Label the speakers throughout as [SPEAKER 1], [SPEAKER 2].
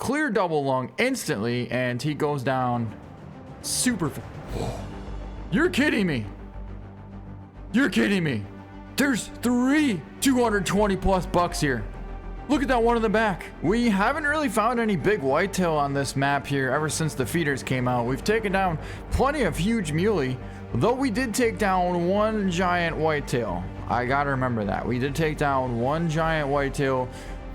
[SPEAKER 1] clear double lung instantly, and he goes down super You're kidding me. You're kidding me. There's 3 220 plus bucks here. Look at that one in the back. We haven't really found any big whitetail on this map here ever since the feeders came out. We've taken down plenty of huge muley, though we did take down one giant whitetail. I gotta remember that. We did take down one giant whitetail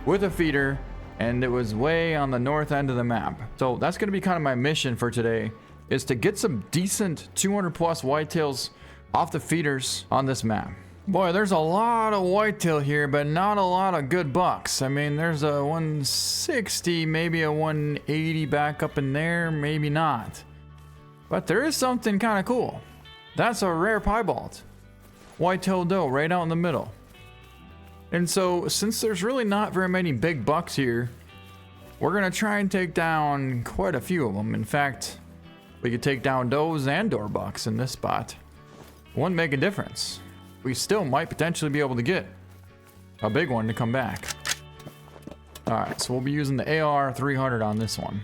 [SPEAKER 1] with a feeder, and it was way on the north end of the map. So that's gonna be kind of my mission for today, is to get some decent 200 plus whitetails off the feeders on this map. Boy, there's a lot of whitetail here, but not a lot of good bucks. I mean, there's a 160, maybe a 180 back up in there, maybe not. But there is something kind of cool. That's a rare piebald. Whitetail doe right out in the middle. And so, since there's really not very many big bucks here, we're gonna try and take down quite a few of them. In fact, we could take down does and door bucks in this spot. Wouldn't make a difference. We still might potentially be able to get a big one to come back. All right, so we'll be using the AR 300 on this one.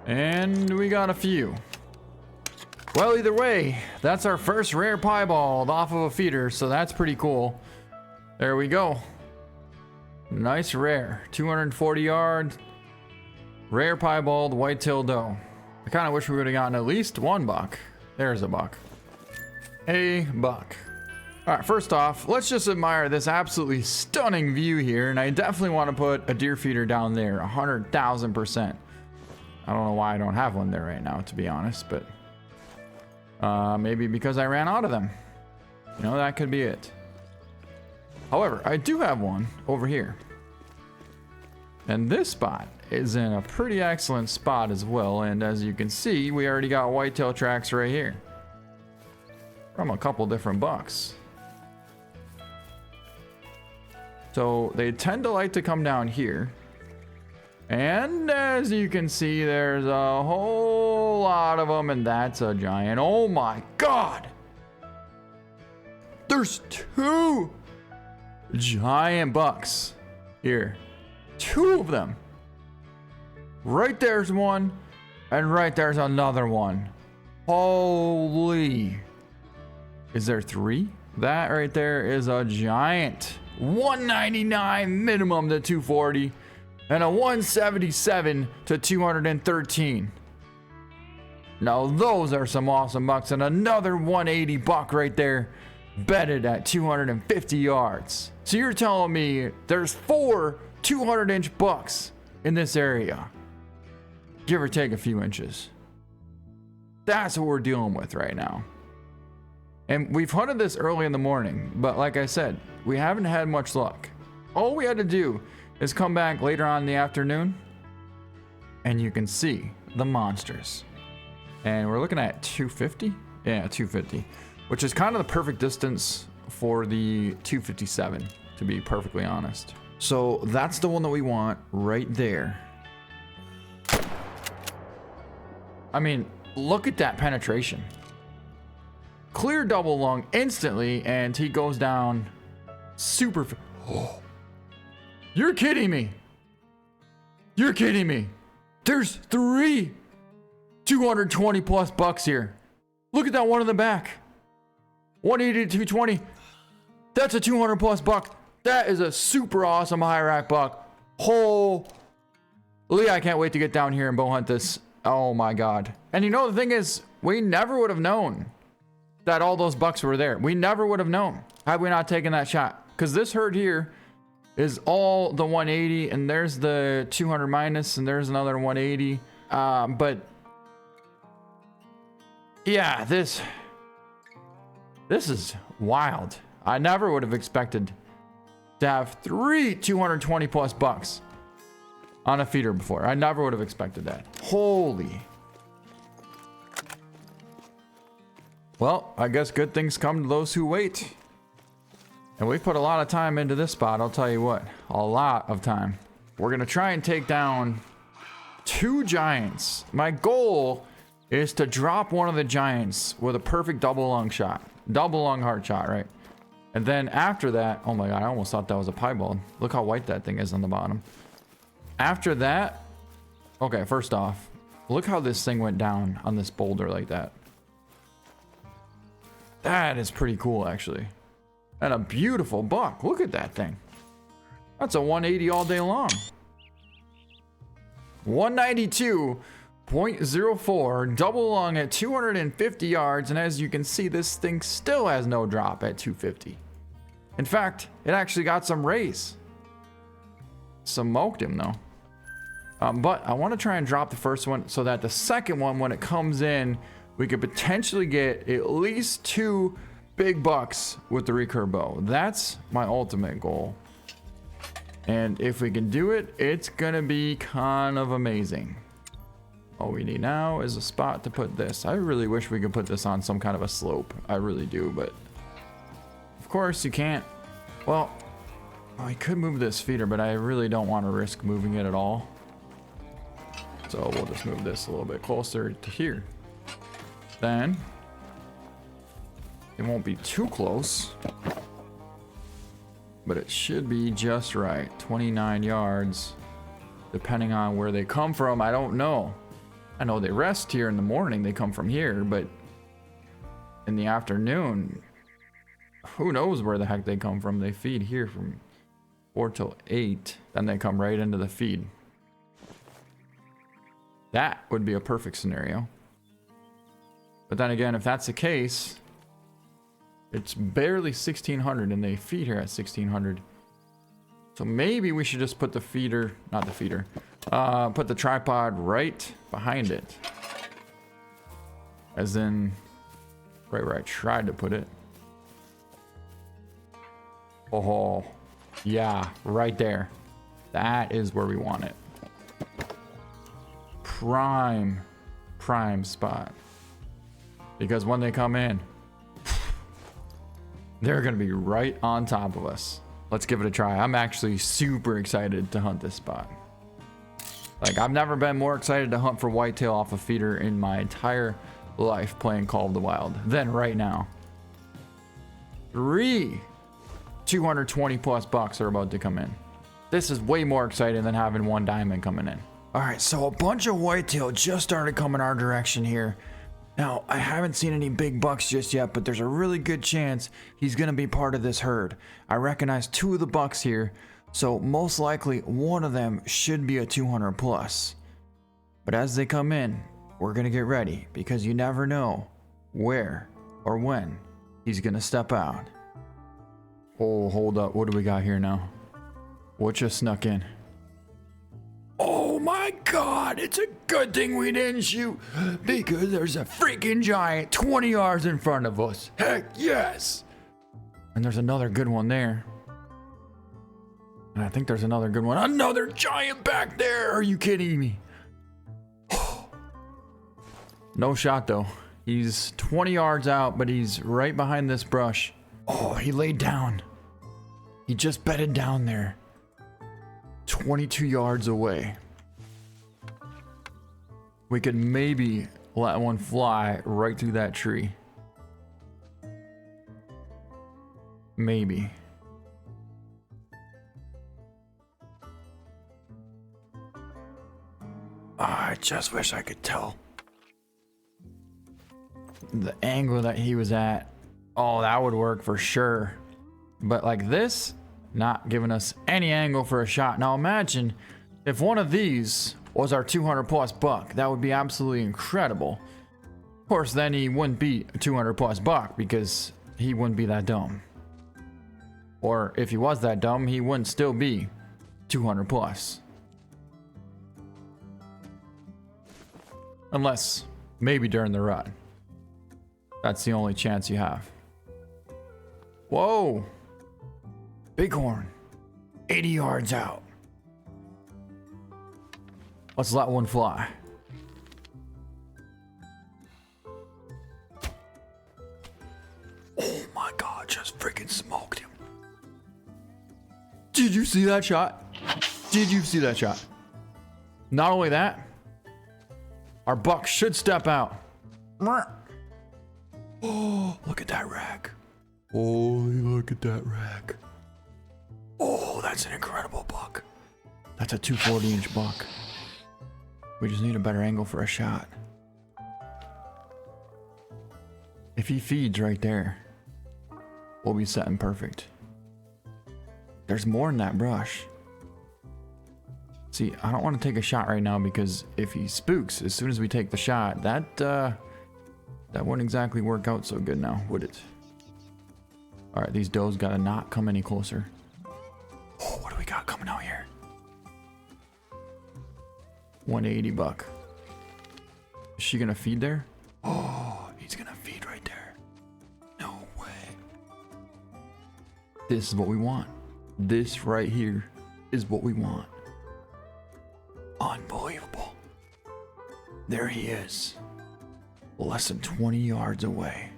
[SPEAKER 1] And we got a few. Well, either way, that's our first rare piebald off of a feeder, so that's pretty cool. There we go. Nice rare, 240 yards. Rare piebald whitetail doe. I kind of wish we would have gotten at least one buck. There's a buck. A buck. All right, first off, let's just admire this absolutely stunning view here. And I definitely want to put a deer feeder down there, 100,000%. I don't know why I don't have one there right now, to be honest, but maybe because I ran out of them. You know, that could be it. However, I do have one over here. And this spot is in a pretty excellent spot as well, and as you can see, we already got whitetail tracks right here from a couple different bucks. So they tend to like to come down here, and as you can see, there's a whole lot of them, and that's a giant. Oh my god, there's 2 giant bucks here. 2 of them. Right there's one, and right there's another one. Holy. Is there 3? That right there is a giant. 199 minimum to 240, and a 177 to 213. Now those are some awesome bucks, and another 180 buck right there, bedded at 250 yards. So you're telling me there's 4 200-inch bucks in this area, give or take a few inches. That's what we're dealing with right now. And we've hunted this early in the morning, but like I said, we haven't had much luck. All we had to do is come back later on in the afternoon, and you can see the monsters. And we're looking at 250? Yeah, 250, which is kind of the perfect distance for the 257, to be perfectly honest. So that's the one that we want right there. I mean, look at that penetration. Clear double lung instantly, and he goes down super oh. You're kidding me. You're kidding me. There's 3 220 plus bucks here. Look at that one in the back. 180 to 220. That's a 200 plus buck. That is a super awesome high rack buck. Holy, I can't wait to get down here and bow hunt this. Oh my god. And you know, the thing is, we never would have known that all those bucks were there. We never would have known had we not taken that shot. Because this herd here is all the 180, and there's the 200 minus, and there's another 180. But yeah, this is wild. I never would have expected to have 3 220 plus bucks on a feeder before. I never would have expected that. Holy. Well, I guess good things come to those who wait. And we've put a lot of time into this spot, I'll tell you what. A lot of time. We're gonna try and take down 2 giants. My goal is to drop one of the giants with a perfect double lung shot. Double lung heart shot, right? And then after that, oh my god, I almost thought that was a piebald. Look how white that thing is on the bottom. After that, okay, first off, look how this thing went down on this boulder like that. That is pretty cool, actually. And a beautiful buck. Look at that thing. That's a 180 all day long. 192.04, double lung at 250 yards. And as you can see, this thing still has no drop at 250. In fact, it actually got some raise. Smoked him though. But I want to try and drop the first one so that the second one, when it comes in, we could potentially get at least 2 big bucks with the recurve bow. That's my ultimate goal. And if we can do it, it's gonna be kind of amazing. All we need now is a spot to put this. I really wish we could put this on some kind of a slope. I really do, but of course you can't. Well, I could move this feeder, but I really don't want to risk moving it at all. So we'll just move this a little bit closer to here. Then it won't be too close, but it should be just right. 29 yards, depending on where they come from. I don't know. I know they rest here in the morning. They come from here, but in the afternoon, who knows where the heck they come from. They feed here from 4 till 8. Then they come right into the feed. That would be a perfect scenario. But then again, if that's the case, it's barely 1600 and they feed here at 1600. So maybe we should just put the feeder, not the feeder, put the tripod right behind it. As in, right where I tried to put it. Oh, yeah, right there. That is where we want it. Prime spot. Because when they come in, they're gonna be right on top of us. Let's give it a try. I'm actually super excited to hunt this spot. Like, I've never been more excited to hunt for whitetail off a feeder in my entire life playing Call of the Wild than right now. 3 220 plus bucks are about to come in. This is way more exciting than having 1 diamond coming in. All right, so a bunch of whitetail just started coming our direction here. Now, I haven't seen any big bucks just yet, but there's a really good chance he's gonna be part of this herd. I recognize 2 of the bucks here, so most likely one of them should be a 200 plus. But as they come in, we're gonna get ready because you never know where or when he's gonna step out. Oh, hold up, what do we got here now? What just snuck in? Oh my god, it's a good thing we didn't shoot because there's a freaking giant 20 yards in front of us. Heck yes! And there's another good one there. And I think there's another good one. Another giant back there! Are you kidding me? No shot though. He's 20 yards out, but he's right behind this brush. Oh, he laid down. He just bedded down there. 22 yards away. We could maybe let one fly right through that tree. Maybe. I just wish I could tell the angle that he was at. Oh, that would work for sure. But like this, not giving us any angle for a shot. Now imagine if one of these was our 200 plus buck. That would be absolutely incredible. Of course, then he wouldn't be a 200 plus buck because he wouldn't be that dumb. Or if he was that dumb, he wouldn't still be 200 plus. Unless maybe during the rut. That's the only chance you have. Whoa. Bighorn, 80 yards out. Let's let one fly. Oh my god, just freaking smoked him. Did you see that shot? Did you see that shot? Not only that, our buck should step out. Oh, look at that rack. Holy, look at that rack. Oh, that's an incredible buck. That's a 240-inch buck. We just need a better angle for a shot. If he feeds right there, we'll be setting perfect. There's more in that brush. See, I don't want to take a shot right now because if he spooks as soon as we take the shot, that wouldn't exactly work out so good now, would it? All right, these does gotta not come any closer. Oh, what do we got coming out here? 180 buck. Is she gonna feed there? Oh, he's gonna feed right there. No way. This is what we want. This right here is what we want. Unbelievable. There he is. Less than 20 yards away.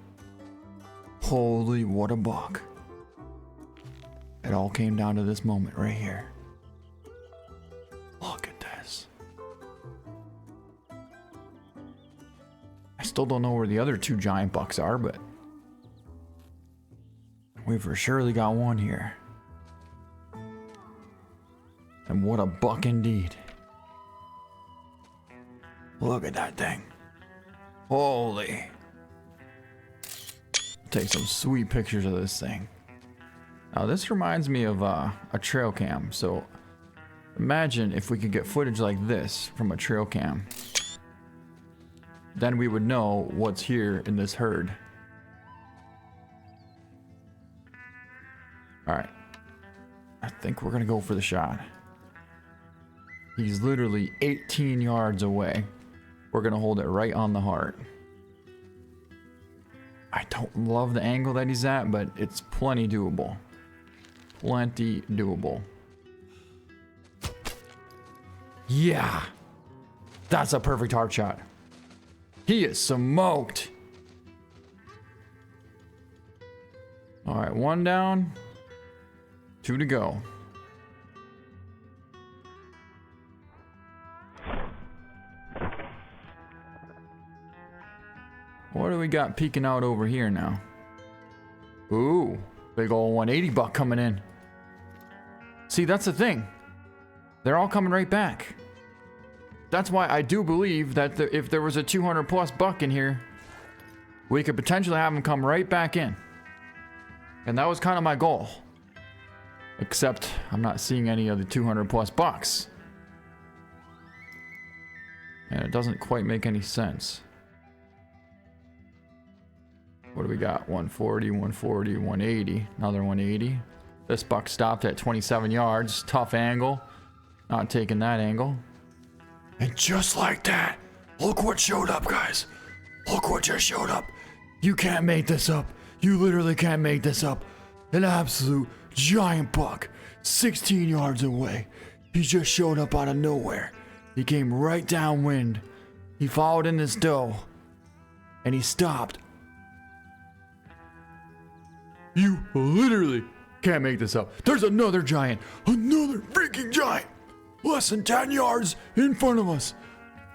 [SPEAKER 1] Holy, what a buck. It all came down to this moment right here. Look at this. I still don't know where the other two giant bucks are, but we've for surely got one here. And what a buck indeed. Look at that thing. Holy. Take some sweet pictures of this thing. Now this reminds me of a trail cam. So imagine if we could get footage like this from a trail cam. Then we would know what's here in this herd. All right. I think we're gonna go for the shot. He's literally 18 yards away. We're gonna hold it right on the heart. I don't love the angle that he's at, but it's plenty doable. Plenty doable. Yeah! That's a perfect heart shot. He is smoked. Alright, one down. 2 to go. What do we got peeking out over here now? Ooh, big old 180 buck coming in. See, that's the thing. They're all coming right back. That's why I do believe that if there was a 200 plus buck in here, we could potentially have them come right back in. And that was kind of my goal. Except I'm not seeing any of the 200 plus bucks. And it doesn't quite make any sense. What do we got? 140, 140, 180. Another 180. This buck stopped at 27 yards. Tough angle. Not taking that angle. And just like that, look what showed up, guys. Look what just showed up. You can't make this up. You literally can't make this up. An absolute giant buck. 16 yards away. He just showed up out of nowhere. He came right downwind. He followed in this doe. And he stopped. You literally can't make this up. There's another giant. Another freaking giant. Less than 10 yards in front of us.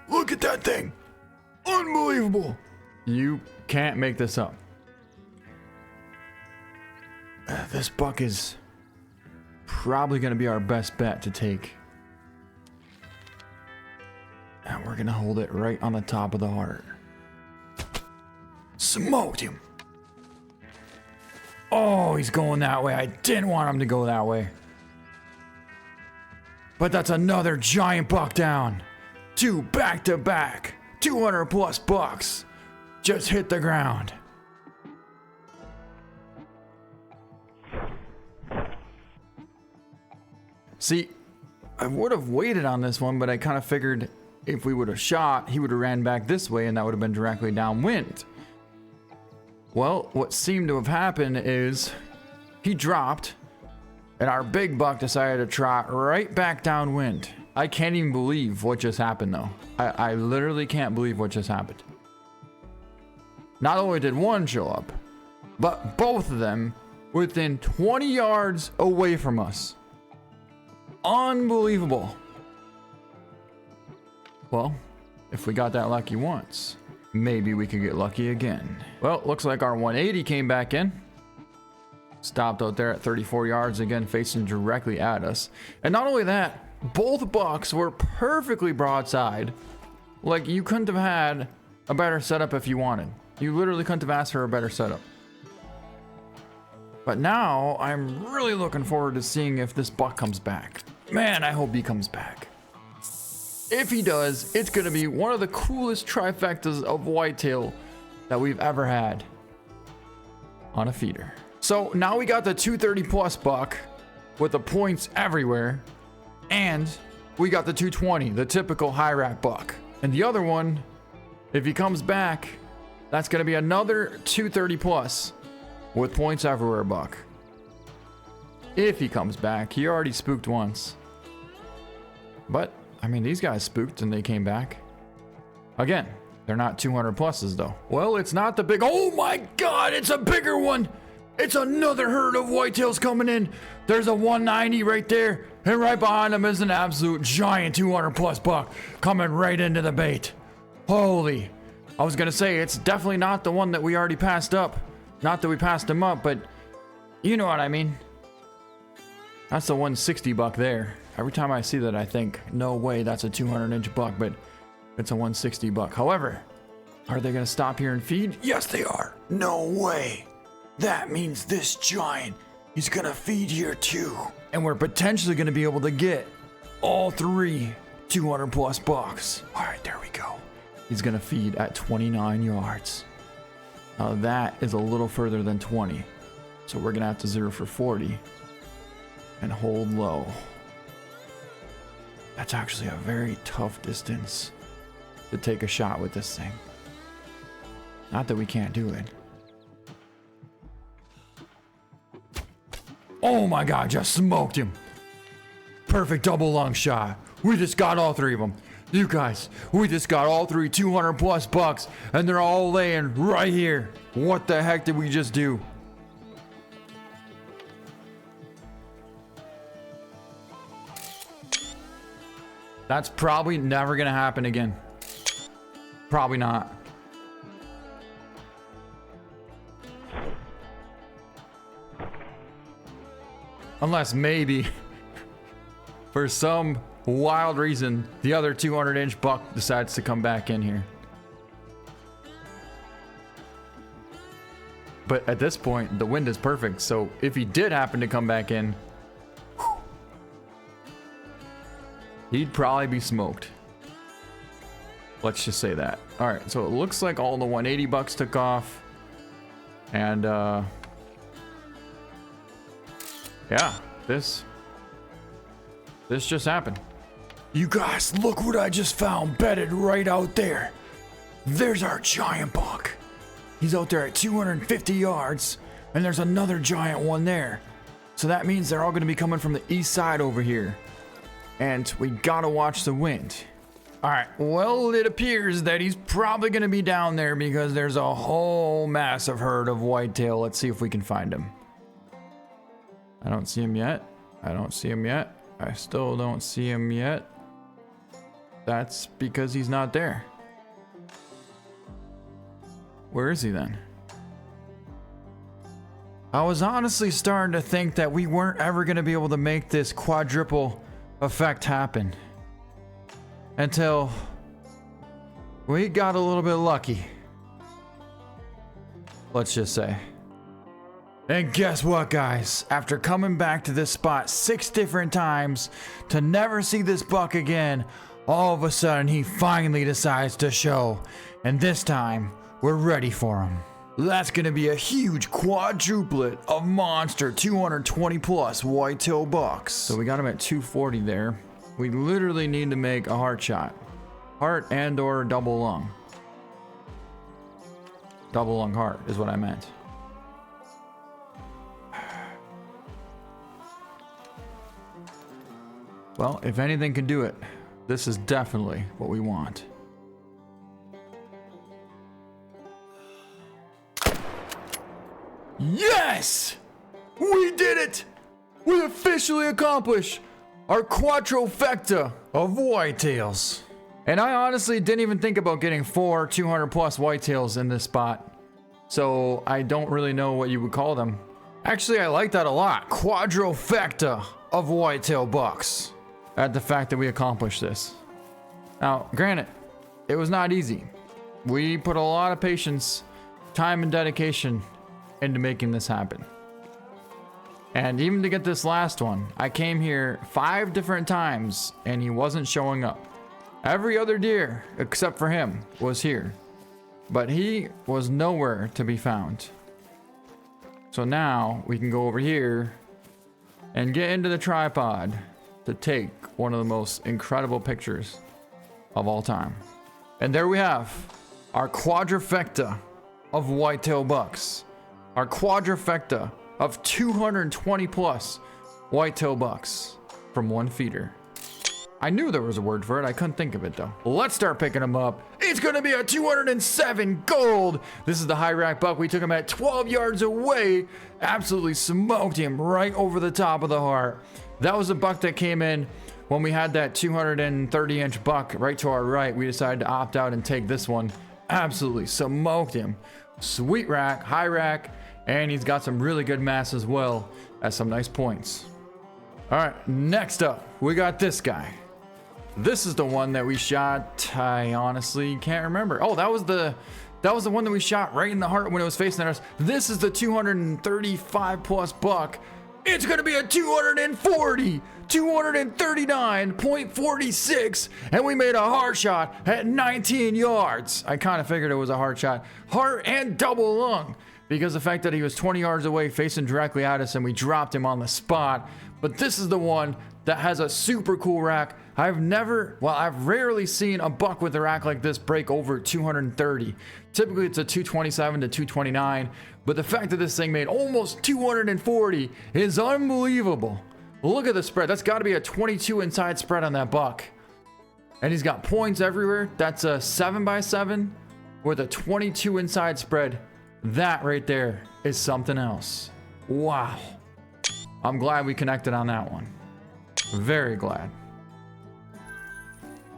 [SPEAKER 1] Look at that thing. Unbelievable. You can't make this up. This buck is probably going to be our best bet to take. And we're going to hold it right on the top of the heart. Smoked him. Oh, he's going that way. I didn't want him to go that way. But that's another giant buck down. 2 back-to-back. 200 plus bucks. Just hit the ground. See, I would have waited on this one, but I kind of figured if we would have shot, he would have ran back this way and that would have been directly downwind. Well, what seemed to have happened is he dropped and our big buck decided to trot right back downwind. I can't even believe what just happened though. I literally can't believe what just happened. Not only did one show up, but both of them within 20 yards away from us. Unbelievable. Well, if we got that lucky once, maybe we could get lucky again. Well, looks like our 180 came back in. Stopped out there at 34 yards, again facing directly at us. And not only that, both bucks were perfectly broadside. Like, you couldn't have had a better setup if you wanted. You literally couldn't have asked for a better setup. But now I'm really looking forward to seeing if this buck comes back. Man, I hope he comes back. If he does, it's gonna be one of the coolest trifectas of whitetail that we've ever had on a feeder. So now we got the 230 plus buck with the points everywhere, and we got the 220, the typical high rack buck. And the other one, if he comes back, that's gonna be another 230 plus with points everywhere buck. If he comes back. He already spooked once. But, I mean, these guys spooked and they came back. Again, they're not 200 pluses though. Well, it's not the big, oh my God, it's a bigger one. It's another herd of whitetails coming in. There's a 190 right there. And right behind them is an absolute giant 200 plus buck coming right into the bait. Holy. I was gonna say, it's definitely not the one that we already passed up. Not that we passed him up, but you know what I mean. That's the 160 buck there. Every time I see that, I think, no way, that's a 200-inch buck, but it's a 160 buck. However, are they gonna stop here and feed? Yes, they are. No way. That means this giant is gonna feed here too. And we're potentially gonna be able to get all three 200 plus bucks. All right, there we go. He's gonna feed at 29 yards. Now that is a little further than 20. So we're gonna have to zero for 40 and hold low. That's actually a very tough distance to take a shot with this thing. Not that we can't do it. Oh my God, just smoked him. Perfect double lung shot. We just got all three of them. You guys, we just got all three 200 plus bucks and they're all laying right here. What the heck did we just do? That's probably never gonna happen again. Probably not. Unless maybe, for some wild reason, the other 200-inch buck decides to come back in here. But at this point, the wind is perfect, so if he did happen to come back in, he'd probably be smoked. Let's just say that. All right, so it looks like all the 180 bucks took off. And, yeah, this just happened. You guys, look what I just found bedded right out there. There's our giant buck. He's out there at 250 yards, and there's another giant one there. So that means they're all gonna be coming from the east side over here. And we gotta watch the wind. All right, well, it appears that he's probably gonna be down there because there's a whole massive herd of whitetail. Let's see if we can find him. I don't see him yet. I don't see him yet. I still don't see him yet. That's because he's not there. Where is he then? I was honestly starting to think that we weren't ever gonna be able to make this quadruple effect happen until we got a little bit lucky. Let's just say. And guess what, guys? After coming back to this spot 6 different times to never see this buck again, all of a sudden he finally decides to show. And this time, we're ready for him. That's gonna be a huge quadruplet of monster 220 plus whitetail bucks. So we got him at 240 there. We literally need to make a heart shot. Heart and or double lung. Double lung heart is what I meant. Well, if anything can do it, this is definitely what we want. Yes! We did it! We officially accomplished our Quadrofecta of whitetails. And I honestly didn't even think about getting 4 200 plus whitetails in this spot. So I don't really know what you would call them. Actually, I like that a lot. Quadrofecta of whitetail bucks. At the fact that we accomplished this. Now, granted, it was not easy. We put a lot of patience, time, and dedication into making this happen. And even to get this last one, I came here 5 different times and he wasn't showing up. Every other deer, except for him, was here. But he was nowhere to be found. So now we can go over here and get into the tripod to take one of the most incredible pictures of all time. And there we have our quadrifecta of whitetail bucks. Our quadrifecta of 220 plus whitetail bucks from one feeder. I knew there was a word for it, I couldn't think of it though. Let's start picking them up. It's gonna be a 207 gold. This is the high rack buck. We took him at 12 yards away. Absolutely smoked him right over the top of the heart. That was a buck that came in when we had that 230 inch buck right to our right. We decided to opt out and take this one. Absolutely smoked him. Sweet rack, high rack, and he's got some really good mass as well as some nice points. All right, next up, we got this guy. This is the one that we shot. I honestly can't remember. Oh, that was the one that we shot right in the heart when it was facing at us. This is the 235 plus buck. It's gonna be a 239.46, and we made a hard shot at 19 yards. I kind of figured it was a hard shot. Heart and double lung, because the fact that he was 20 yards away facing directly at us and we dropped him on the spot. But this is the one that has a super cool rack. I've rarely seen a buck with a rack like this break over 230. Typically it's a 227 to 229, but the fact that this thing made almost 240 is unbelievable. Look at the spread. That's got to be a 22 inside spread on that buck. And he's got points everywhere. That's a 7x7 with a 22 inside spread. That right there is something else. Wow. I'm glad we connected on that one. Very glad.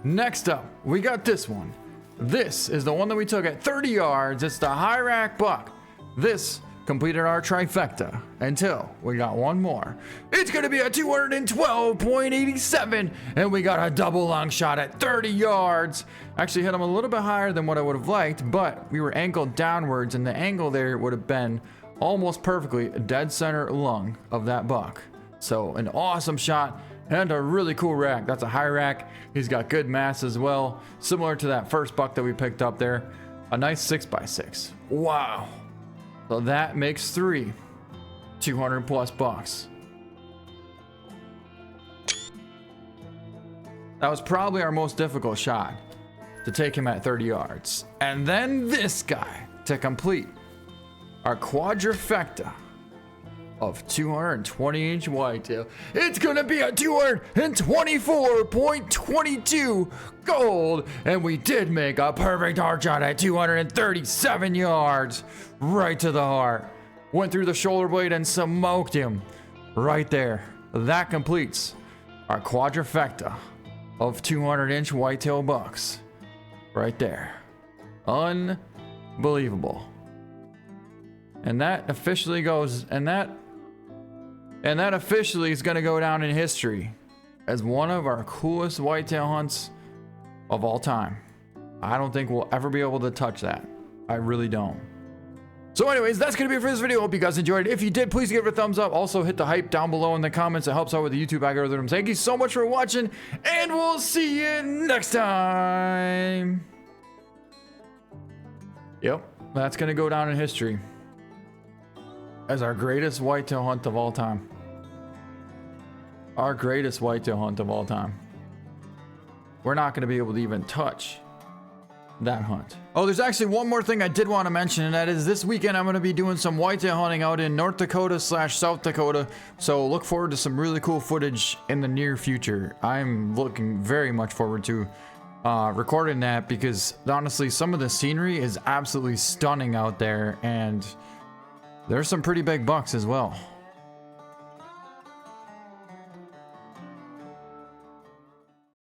[SPEAKER 1] Next up, we got this one. This is the one that we took at 30 yards. It's the high rack buck. This completed our trifecta until we got one more. It's gonna be a 212.87, and we got a double long shot at 30 yards. Actually hit him a little bit higher than what I would have liked, but we were angled downwards, and the angle there would have been almost perfectly dead center lung of that buck. So an awesome shot and a really cool rack. That's a high rack. He's got good mass as well, similar to that first buck that we picked up there. A nice 6x6. Wow. So that makes 3 200 plus bucks. That was probably our most difficult shot, to take him at 30 yards. And then this guy to complete our quadrifecta of 220 inch whitetail. It's gonna be a 224.22 gold, and we did make a perfect hard shot at 237 yards right to the heart. Went through the shoulder blade and smoked him right there. That completes our quadrifecta of 200 inch whitetail bucks right there. Unbelievable. And that officially goes, and that officially is going to go down in history as one of our coolest whitetail hunts of all time. I don't think we'll ever be able to touch that. I really don't. So anyways, that's going to be it for this video. Hope you guys enjoyed it. If you did, please give it a thumbs up. Also hit the hype down below in the comments. It helps out with the YouTube algorithm. Thank you so much for watching, and we'll see you next time. Yep, that's going to go down in history as our greatest whitetail hunt of all time. Our greatest whitetail hunt of all time. We're not going to be able to even touch that hunt. Oh, there's actually one more thing I did want to mention, and that is this weekend I'm going to be doing some whitetail hunting out in North Dakota / South Dakota. So look forward to some really cool footage in the near future. I'm looking very much forward to recording that, because honestly, some of the scenery is absolutely stunning out there, and there's some pretty big bucks as well.